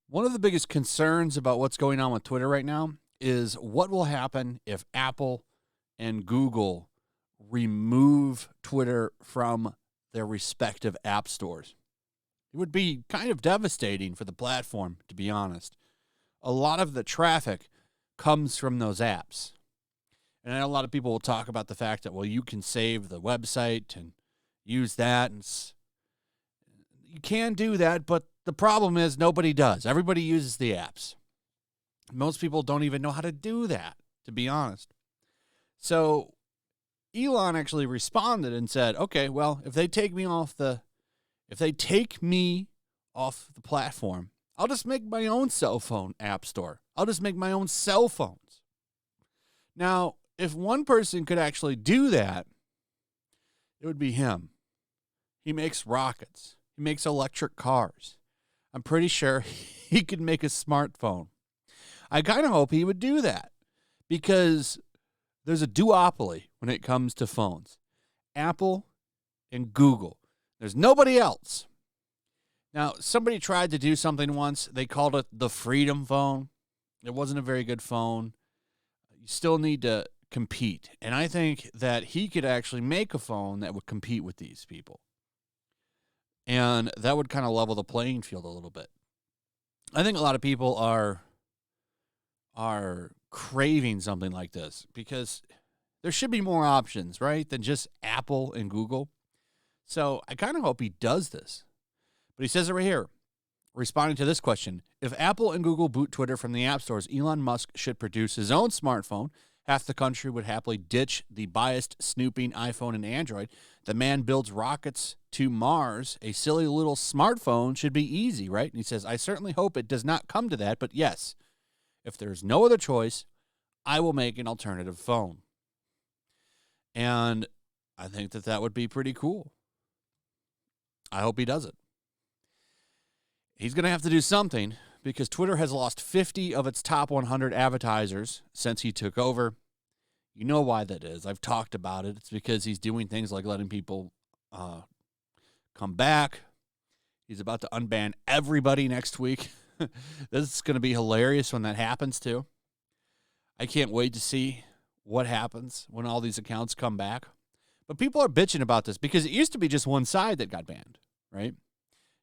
One of the biggest concerns about what's going on with Twitter right now is what will happen if Apple and Google remove Twitter from their respective app stores. It would be kind of devastating for the platform, to be honest. A lot of the traffic comes from those apps. And I know a lot of people will talk about the fact that, well, you can save the website and use that. And you can do that, but the problem is nobody does. Everybody uses the apps. Most people don't even know how to do that, to be honest. So Elon actually responded and said, okay, well, if they take me off the platform, I'll just make my own cell phone app store. I'll just make my own cell phones. Now, if one person could actually do that, it would be him. He makes rockets. He makes electric cars. I'm pretty sure he could make a smartphone. I kind of hope he would do that because there's a duopoly when it comes to phones. Apple and Google. There's nobody else. Now, somebody tried to do something once. They called it the Freedom Phone. It wasn't a very good phone. You still need to compete. And I think that he could actually make a phone that would compete with these people. And that would kind of level the playing field a little bit. I think a lot of people are craving something like this because there should be more options, right, than just Apple and Google. So I kind of hope he does this. But he says it right here, responding to this question, if Apple and Google boot Twitter from the app stores, Elon Musk should produce his own smartphone. Half the country would happily ditch the biased, snooping iPhone and Android. The man builds rockets to Mars. A silly little smartphone should be easy, right? And he says, I certainly hope it does not come to that, but yes, if there's no other choice, I will make an alternative phone. And I think that that would be pretty cool. I hope he does it. He's going to have to do something because Twitter has lost 50 of its top 100 advertisers since he took over. You know why that is. I've talked about it. It's because he's doing things like letting people come back. He's about to unban everybody next week. This is going to be hilarious when that happens, too. I can't wait to see what happens when all these accounts come back. But people are bitching about this because it used to be just one side that got banned, right?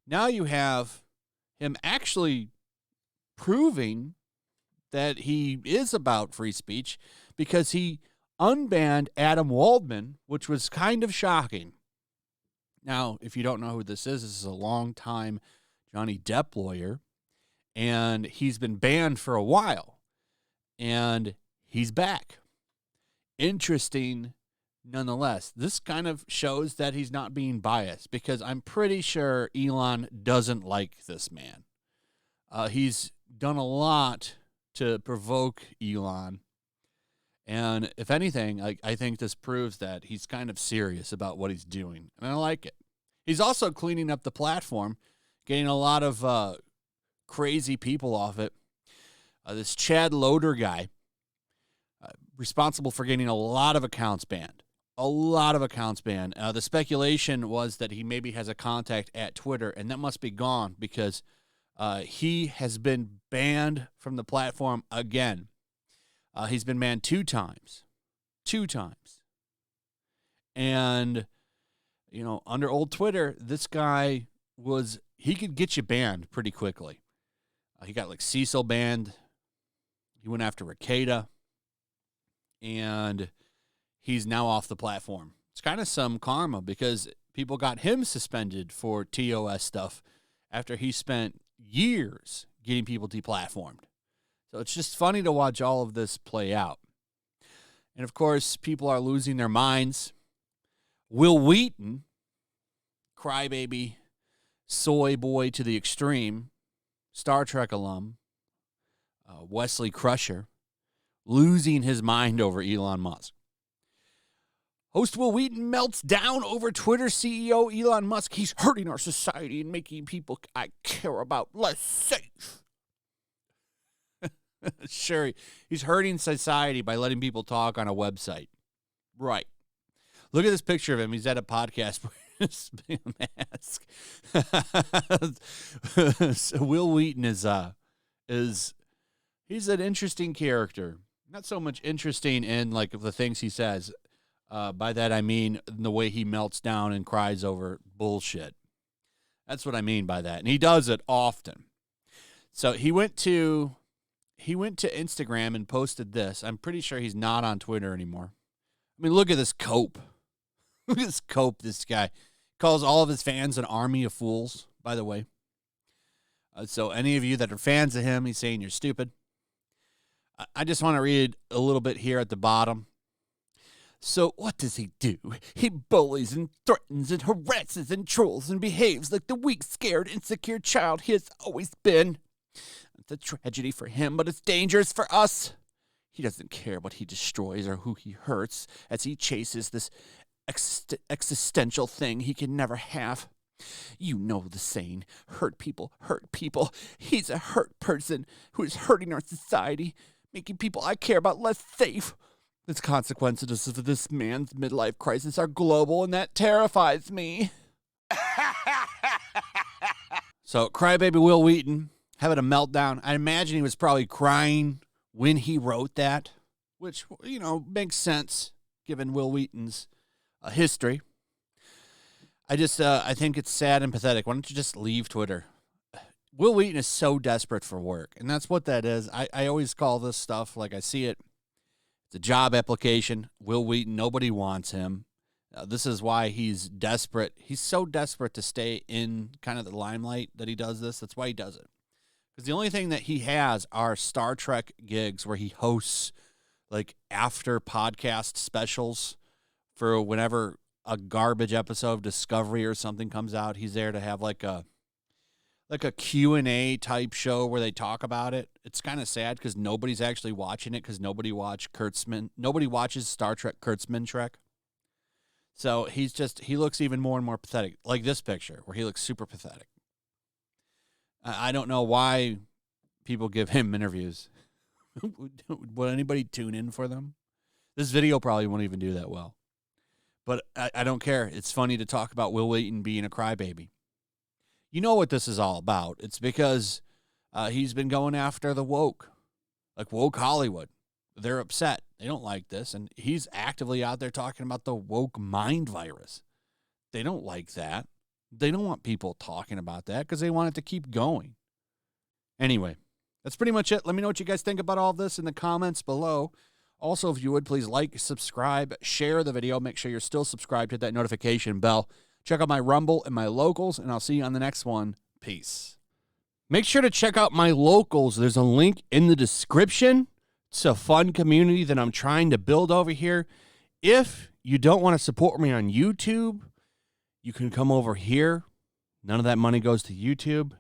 Now you have him actually proving that he is about free speech because he unbanned Adam Waldman, which was kind of shocking. Now, if you don't know who this is a longtime Johnny Depp lawyer, and he's been banned for a while, and he's back. Interesting nonetheless. This kind of shows that he's not being biased because I'm pretty sure Elon doesn't like this man. He's done a lot to provoke Elon. And if anything, I think this proves that he's kind of serious about what he's doing. And I like it. He's also cleaning up the platform, getting a lot of crazy people off it. This Chad Loader guy, responsible for getting a lot of accounts banned. A lot of accounts banned. The speculation was that he maybe has a contact at Twitter, and that must be gone because he has been banned from the platform again. He's been banned 2 times. 2 times. And, you know, under old Twitter, this guy he could get you banned pretty quickly. He got like Cecil banned. He went after Ricada. And he's now off the platform. It's kind of some karma because people got him suspended for TOS stuff after he spent years getting people deplatformed. So it's just funny to watch all of this play out. And, of course, people are losing their minds. Will Wheaton, crybaby, soy boy to the extreme, Star Trek alum, Wesley Crusher, losing his mind over Elon Musk. Host Will Wheaton melts down over Twitter CEO Elon Musk. He's hurting our society and making people I care about less safe. Sure, he's hurting society by letting people talk on a website. Right. Look at this picture of him. He's at a podcast wearing a mask. So Will Wheaton is he's an interesting character. Not so much interesting in like the things he says. By that I mean the way he melts down and cries over bullshit. That's what I mean by that. And he does it often. So he went to Instagram and posted this. I'm pretty sure he's not on Twitter anymore. I mean, look at this cope. Look at this cope, this guy. Calls all of his fans an army of fools, by the way. So any of you that are fans of him, he's saying you're stupid. I just want to read a little bit here at the bottom. So what does he do? He bullies and threatens and harasses and trolls and behaves like the weak, scared, insecure child he has always been. It's a tragedy for him, but it's dangerous for us. He doesn't care what he destroys or who he hurts as he chases this existential thing he can never have. You know the saying, hurt people hurt people. He's a hurt person who is hurting our society, making people I care about less safe. The consequences of this man's midlife crisis are global, and that terrifies me. So, crybaby Will Wheaton having a meltdown. I imagine he was probably crying when he wrote that, which, you know, makes sense given Will Wheaton's history. I think it's sad and pathetic. Why don't you just leave Twitter? Will Wheaton is so desperate for work, and that's what that is. I always call this stuff, like I see it, it's a job application. Will Wheaton, nobody wants him. This is why he's desperate. He's so desperate to stay in kind of the limelight that he does this. That's why he does it. Because the only thing that he has are Star Trek gigs where he hosts like after podcast specials for whenever a garbage episode of Discovery or something comes out. He's there to have like a Q&A type show where they talk about it. It's kind of sad because nobody's actually watching it because nobody watches Star Trek Kurtzman Trek. So he looks even more and more pathetic. Like this picture where he looks super pathetic. I don't know why people give him interviews. Would anybody tune in for them? This video probably won't even do that well. But I don't care. It's funny to talk about Will Wheaton being a crybaby. You know what this is all about. It's because he's been going after the woke, like woke Hollywood. They're upset. They don't like this. And he's actively out there talking about the woke mind virus. They don't like that. They don't want people talking about that because they want it to keep going. Anyway, that's pretty much it. Let me know what you guys think about all this in the comments below. Also, if you would, please like, subscribe, share the video. Make sure you're still subscribed. Hit that notification bell. Check out my Rumble and my Locals, and I'll see you on the next one. Peace. Make sure to check out my Locals. There's a link in the description. It's a fun community that I'm trying to build over here. If you don't want to support me on YouTube, you can come over here. None of that money goes to YouTube.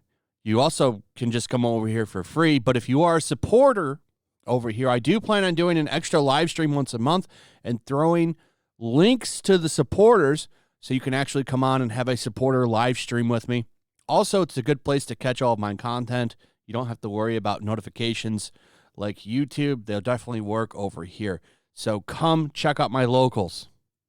You also can just come over here for free. But if you are a supporter over here, I do plan on doing an extra live stream once a month and throwing links to the supporters so you can actually come on and have a supporter live stream with me. Also, it's a good place to catch all of my content. You don't have to worry about notifications like YouTube. They'll definitely work over here. So come check out my Locals.